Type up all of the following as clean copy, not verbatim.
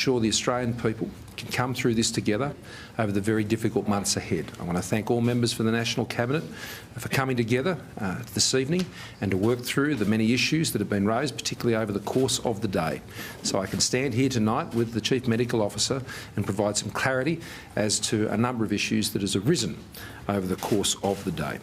Sure the Australian people can come through this together over the very difficult months ahead. I want to thank all members for the National Cabinet for coming together this evening and to work through the many issues that have been raised, particularly over the course of the day. So I can stand here tonight with the Chief Medical Officer and provide some clarity as to a number of issues that has arisen over the course of the day.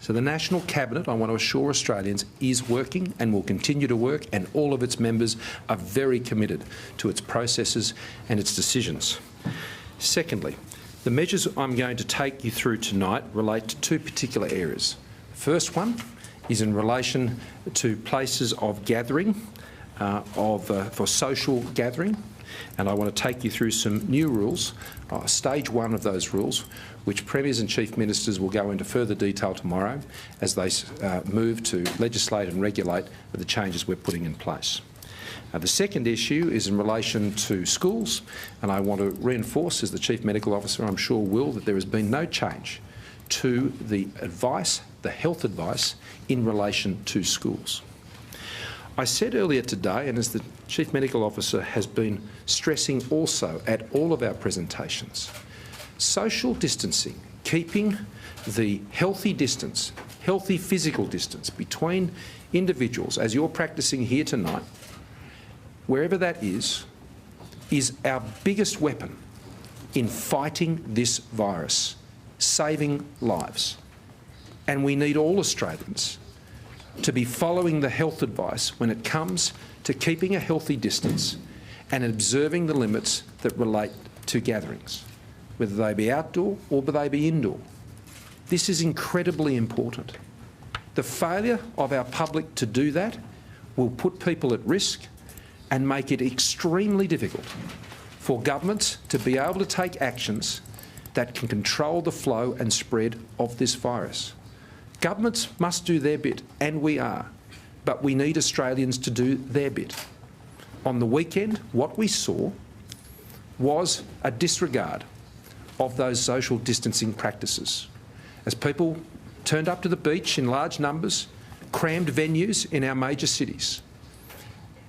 So the National Cabinet, I want to assure Australians, is working and will continue to work, and all of its members are very committed to its processes and its decisions. Secondly, the measures I'm going to take you through tonight relate to two particular areas. The first one is in relation to places of gathering, for social gathering, and I want to take you through some new rules, stage one of those rules, which Premiers and Chief Ministers will go into further detail tomorrow as they move to legislate and regulate the changes we're putting in place. The second issue is in relation to schools, and I want to reinforce, as the Chief Medical Officer I'm sure will, that there has been no change to the advice, the health advice, in relation to schools. I said earlier today, and as the Chief Medical Officer has been stressing also at all of our presentations, social distancing, keeping the healthy distance, healthy physical distance between individuals, as you're practising here tonight, wherever that is our biggest weapon in fighting this virus, saving lives. And we need all Australians to be following the health advice when it comes to keeping a healthy distance and observing the limits that relate to gatherings, whether they be outdoor or whether they be indoor. This is incredibly important. The failure of our public to do that will put people at risk and make it extremely difficult for governments to be able to take actions that can control the flow and spread of this virus. Governments must do their bit, and we are, but we need Australians to do their bit. On the weekend, what we saw was a disregard of those social distancing practices. As people turned up to the beach in large numbers, crammed venues in our major cities.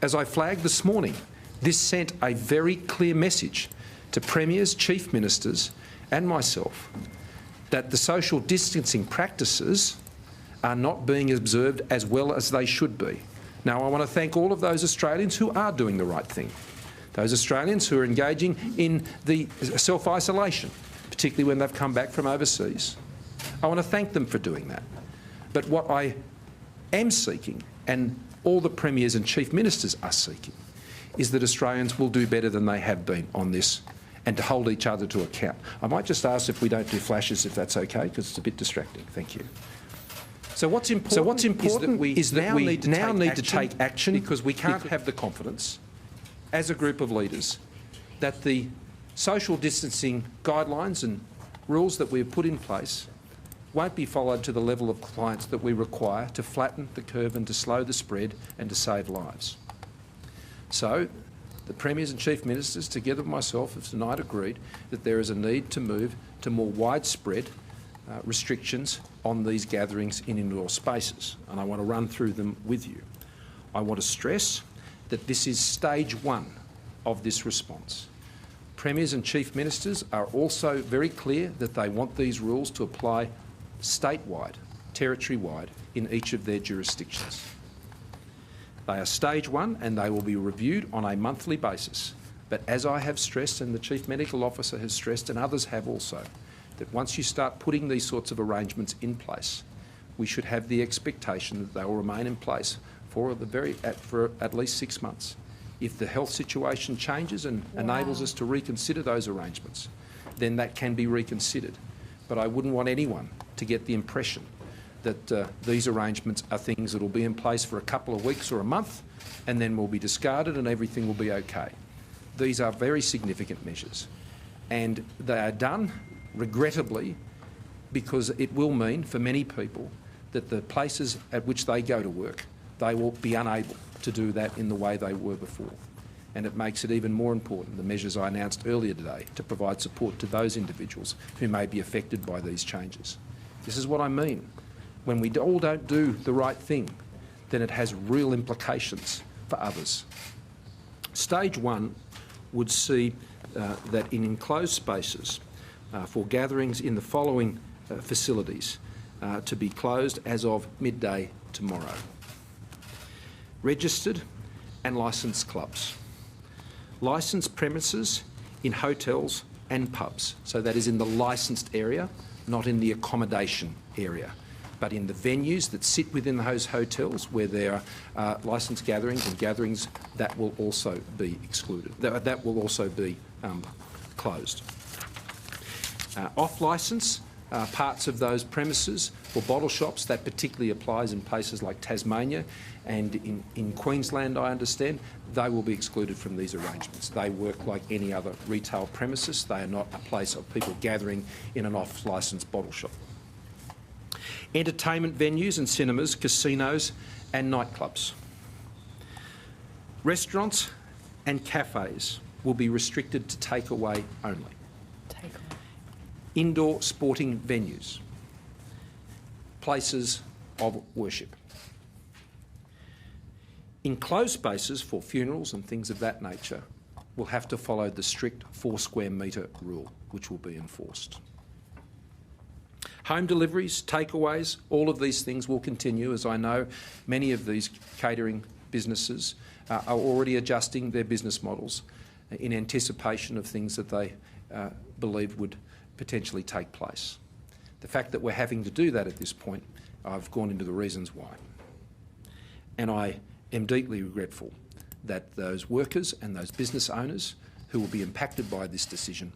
As I flagged this morning, this sent a very clear message to Premiers, Chief Ministers and myself that the social distancing practices are not being observed as well as they should be. Now, I want to thank all of those Australians who are doing the right thing, those Australians who are engaging in the self-isolation, particularly when they've come back from overseas. I want to thank them for doing that. But what I am seeking, and all the Premiers and Chief Ministers are seeking, is that Australians will do better than they have been on this and to hold each other to account. I might just ask if we don't do flashes, if that's okay, because it's a bit distracting. Thank you. So what's important is that we now need to take action because we can't have the confidence as a group of leaders that the social distancing guidelines and rules that we have put in place won't be followed to the level of compliance that we require to flatten the curve and to slow the spread and to save lives. So the Premiers and Chief Ministers, together with myself, have tonight agreed that there is a need to move to more widespread restrictions on these gatherings in indoor spaces, and I want to run through them with you. I want to stress that this is stage one of this response. Premiers and Chief Ministers are also very clear that they want these rules to apply statewide, territory-wide, in each of their jurisdictions. They are stage one and they will be reviewed on a monthly basis. But as I have stressed, and the Chief Medical Officer has stressed, and others have also, that once you start putting these sorts of arrangements in place, we should have the expectation that they will remain in place for at least 6 months. If the health situation changes and enables us to reconsider those arrangements, then that can be reconsidered. But I wouldn't want anyone to get the impression that these arrangements are things that will be in place for a couple of weeks or a month and then will be discarded and everything will be okay. These are very significant measures, and they are done, regrettably, because it will mean for many people that the places at which they go to work, they will be unable to do that in the way they were before. And it makes it even more important, the measures I announced earlier today, to provide support to those individuals who may be affected by these changes. This is what I mean. When we all don't do the right thing, then it has real implications for others. Stage one would see that in enclosed spaces for gatherings in the following facilities to be closed as of midday tomorrow. Registered and licensed clubs. Licensed premises in hotels and pubs. So that is in the licensed area, not in the accommodation area, but in the venues that sit within those hotels where there are licensed gatherings and gatherings, that will also be excluded. That will also be closed. Off-licence parts of those premises for bottle shops, that particularly applies in places like Tasmania and in Queensland, I understand, they will be excluded from these arrangements. They work like any other retail premises. They are not a place of people gathering in an off-licence bottle shop. Entertainment venues and cinemas, casinos and nightclubs. Restaurants and cafes will be restricted to takeaway only. Indoor sporting venues, places of worship. Enclosed spaces for funerals and things of that nature will have to follow the strict 4 square metre rule, which will be enforced. Home deliveries, takeaways, all of these things will continue, as I know many of these catering businesses are already adjusting their business models in anticipation of things that they believe would potentially take place. The fact that we're having to do that at this point, I've gone into the reasons why. And I am deeply regretful that those workers and those business owners who will be impacted by this decision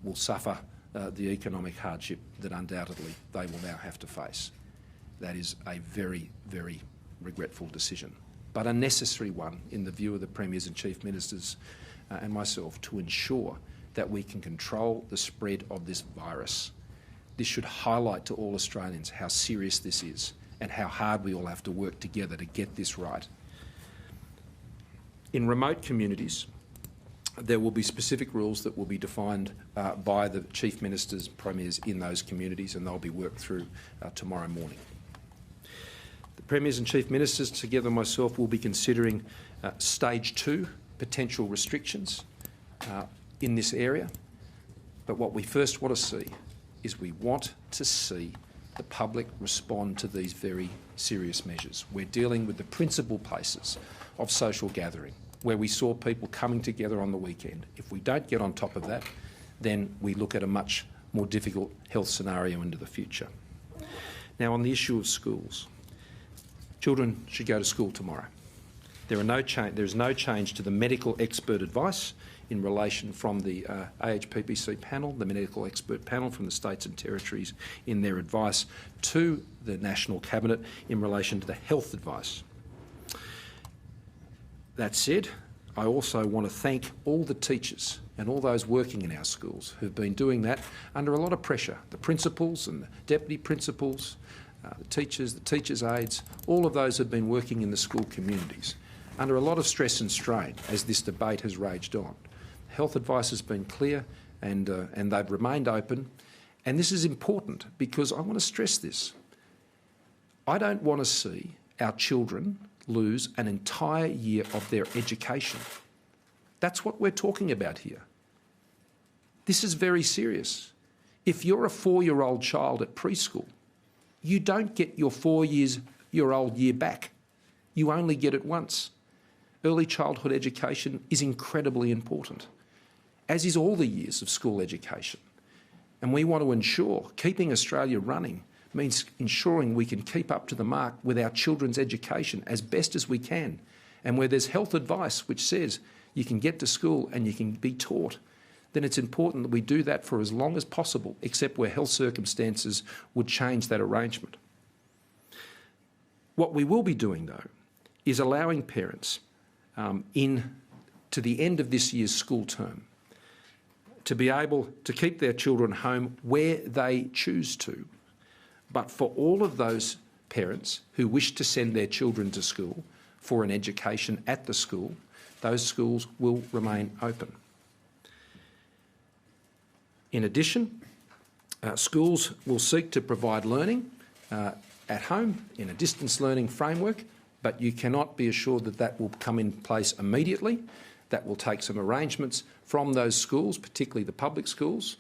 will suffer the economic hardship that undoubtedly they will now have to face. That is a very, very regretful decision, but a necessary one in the view of the Premiers and Chief Ministers and myself to ensure that we can control the spread of this virus. This should highlight to all Australians how serious this is and how hard we all have to work together to get this right. In remote communities, there will be specific rules that will be defined by the Chief Ministers, Premiers in those communities, and they'll be worked through tomorrow morning. The Premiers and Chief Ministers, together with myself, will be considering Stage 2 potential restrictions in this area. But what we first want to see is we want to see the public respond to these very serious measures. We're dealing with the principal places of social gathering, where we saw people coming together on the weekend. If we don't get on top of that, then we look at a much more difficult health scenario into the future. Now, on the issue of schools, children should go to school tomorrow. There is no change to the medical expert advice in relation from the AHPPC panel, the medical expert panel from the states and territories in their advice to the National Cabinet in relation to the health advice. That said, I also want to thank all the teachers and all those working in our schools who've been doing that under a lot of pressure. The principals and the deputy principals, the teachers' aides, all of those have been working in the school communities under a lot of stress and strain as this debate has raged on. Health advice has been clear and they've remained open. And this is important because I want to stress this. I don't want to see our children lose an entire year of their education. That's what we're talking about here. This is very serious. If you're a 4-year-old child at preschool, you don't get your 4-year-old year back. You only get it once. Early childhood education is incredibly important, as is all the years of school education. And we want to ensure keeping Australia running means ensuring we can keep up to the mark with our children's education as best as we can. And where there's health advice which says you can get to school and you can be taught, then it's important that we do that for as long as possible, except where health circumstances would change that arrangement. What we will be doing, though, is allowing parents to the end of this year's school term to be able to keep their children home where they choose to. But for all of those parents who wish to send their children to school for an education at the school, those schools will remain open. In addition, schools will seek to provide learning at home in a distance learning framework, but you cannot be assured that that will come in place immediately. that will take some arrangements from those schools, particularly the public schools.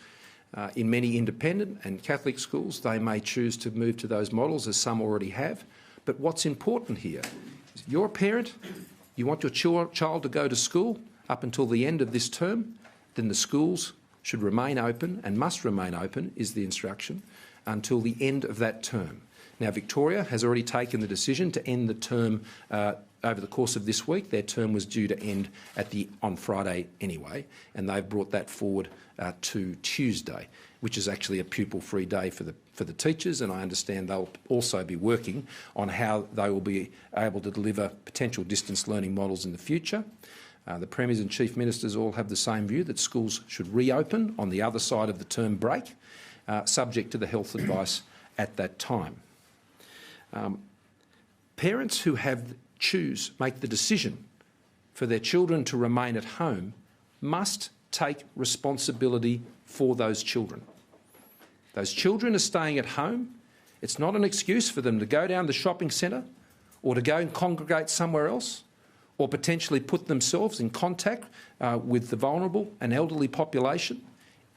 In many independent and Catholic schools, they may choose to move to those models, as some already have. But what's important here is you're a parent, you want your child to go to school up until the end of this term, then the schools should remain open and must remain open, is the instruction, until the end of that term. Now, Victoria has already taken the decision to end the term over the course of this week. Their term was due to end on Friday anyway, and they've brought that forward to Tuesday, which is actually a pupil-free day for the teachers, and I understand they'll also be working on how they will be able to deliver potential distance learning models in the future. The Premiers and Chief Ministers all have the same view, that schools should reopen on the other side of the term break, subject to the health advice at that time. Parents who make the decision for their children to remain at home must take responsibility for those children. Those children are staying at home. It's not an excuse for them to go down the shopping centre or to go and congregate somewhere else, or potentially put themselves in contact with the vulnerable and elderly population.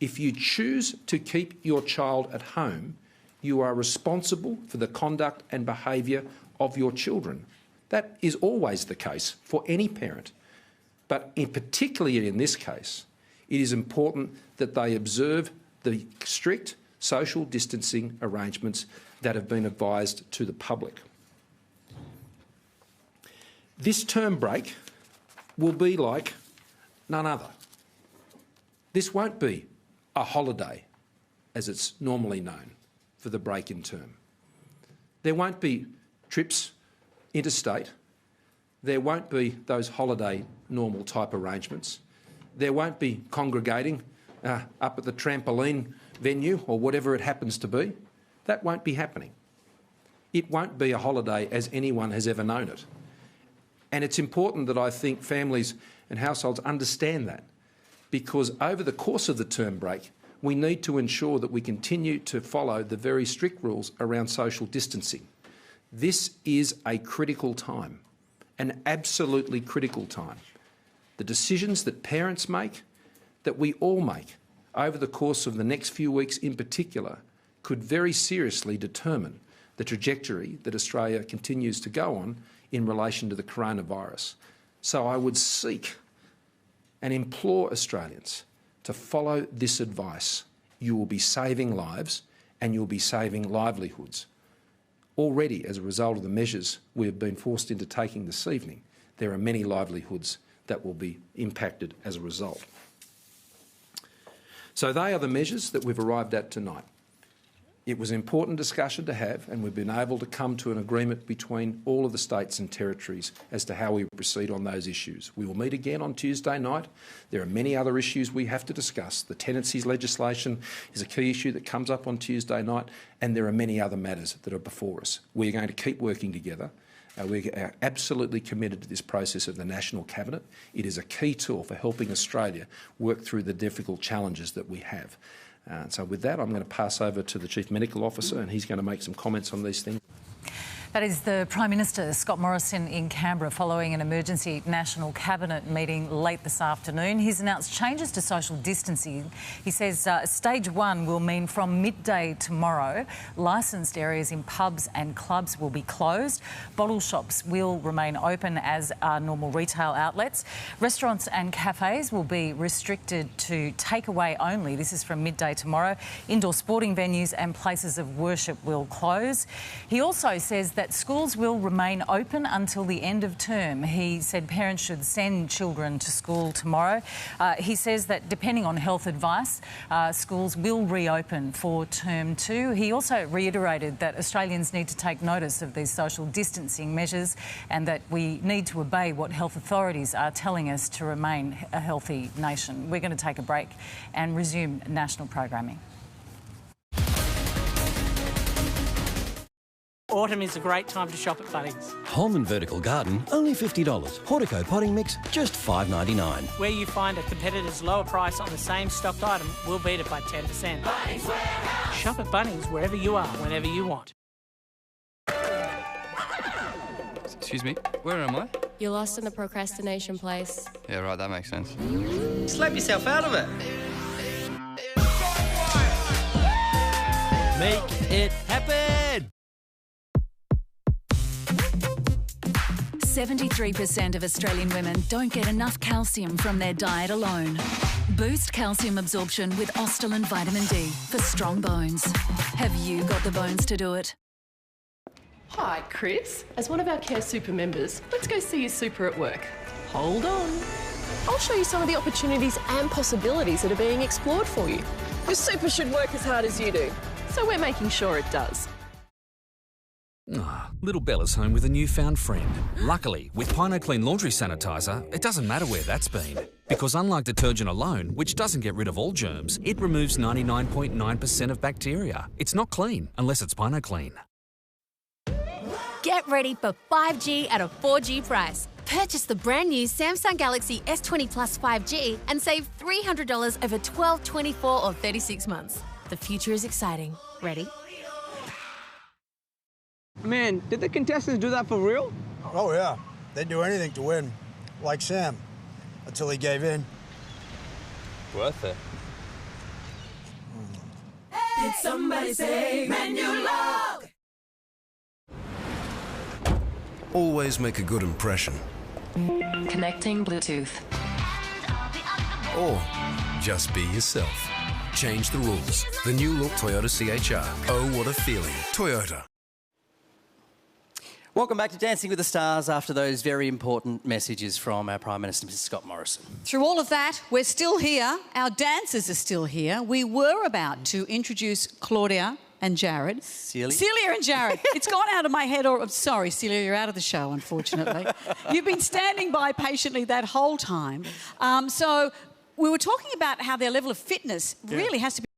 If you choose to keep your child at home, you are responsible for the conduct and behaviour of your children. That is always the case for any parent. But particularly in this case, it is important that they observe the strict social distancing arrangements that have been advised to the public. This term break will be like none other. This won't be a holiday, as it's normally known, for the break in term. There won't be trips interstate. There won't be those holiday normal type arrangements. There won't be congregating up at the trampoline venue or whatever it happens to be. That won't be happening. It won't be a holiday as anyone has ever known it. And it's important that I think families and households understand that, because over the course of the term break, we need to ensure that we continue to follow the very strict rules around social distancing. This is a critical time, an absolutely critical time. The decisions that parents make, that we all make over the course of the next few weeks in particular, could very seriously determine the trajectory that Australia continues to go on in relation to the coronavirus. So I would seek and implore Australians to follow this advice. You will be saving lives and you'll be saving livelihoods. Already, as a result of the measures we have been forced into taking this evening, there are many livelihoods that will be impacted as a result. So they are the measures that we've arrived at tonight. It was an important discussion to have, and we've been able to come to an agreement between all of the states and territories as to how we proceed on those issues. We will meet again on Tuesday night. There are many other issues we have to discuss. The tenancies legislation is a key issue that comes up on Tuesday night, and there are many other matters that are before us. We're going to keep working together. We are absolutely committed to this process of the National Cabinet. It is a key tool for helping Australia work through the difficult challenges that we have. So with that, I'm going to pass over to the Chief Medical Officer, and he's going to make some comments on these things. That is the Prime Minister, Scott Morrison, in Canberra following an emergency National Cabinet meeting late this afternoon. He's announced changes to social distancing. He says stage one will mean from midday tomorrow, licensed areas in pubs and clubs will be closed. Bottle shops will remain open as are normal retail outlets. Restaurants and cafes will be restricted to takeaway only. This is from midday tomorrow. Indoor sporting venues and places of worship will close. He also says that schools will remain open until the end of term. He said parents should send children to school tomorrow. He says that depending on health advice, schools will reopen for term 2. He also reiterated that Australians need to take notice of these social distancing measures and that we need to obey what health authorities are telling us to remain a healthy nation. We're going to take a break and resume national programming. Autumn is a great time to shop at Bunnings. Holman Vertical Garden, only $50. Hortico Potting Mix, just $5.99. Where you find a competitor's lower price on the same stocked item, we'll beat it by 10%. Bunnings Warehouse. Shop at Bunnings wherever you are, whenever you want. Excuse me, where am I? You're lost in the procrastination place. Yeah, right, that makes sense. Slap yourself out of it. Make it happen! 73% of Australian women don't get enough calcium from their diet alone. Boost calcium absorption with Ostalin Vitamin D for strong bones. Have you got the bones to do it? Hi, Chris. As one of our Care Super members, let's go see your super at work. Hold on. I'll show you some of the opportunities and possibilities that are being explored for you. Your super should work as hard as you do, so we're making sure it does. Little Bella's home with a newfound friend. Luckily, with PinoClean Laundry Sanitizer, it doesn't matter where that's been. Because unlike detergent alone, which doesn't get rid of all germs, it removes 99.9% of bacteria. It's not clean unless it's PinoClean. Get ready for 5G at a 4G price. Purchase the brand new Samsung Galaxy S20 Plus 5G and save $300 over 12, 24 or 36 months. The future is exciting. Ready? Man, did the contestants do that for real? Oh, yeah. They'd do anything to win. Like Sam. Until he gave in. Worth it. Did somebody say menu log? Always make a good impression. Connecting Bluetooth. Or just be yourself. Change the rules. The new look Toyota CHR. Oh, what a feeling. Toyota. Welcome back to Dancing with the Stars after those very important messages from our Prime Minister, Mr Scott Morrison. Through all of that, we're still here. Our dancers are still here. We were about to introduce Claudia and Jared. Celia and Jared. It's gone out of my head. Sorry, Celia, you're out of the show, unfortunately. You've been standing by patiently that whole time. So we were talking about how their level of fitness really has to be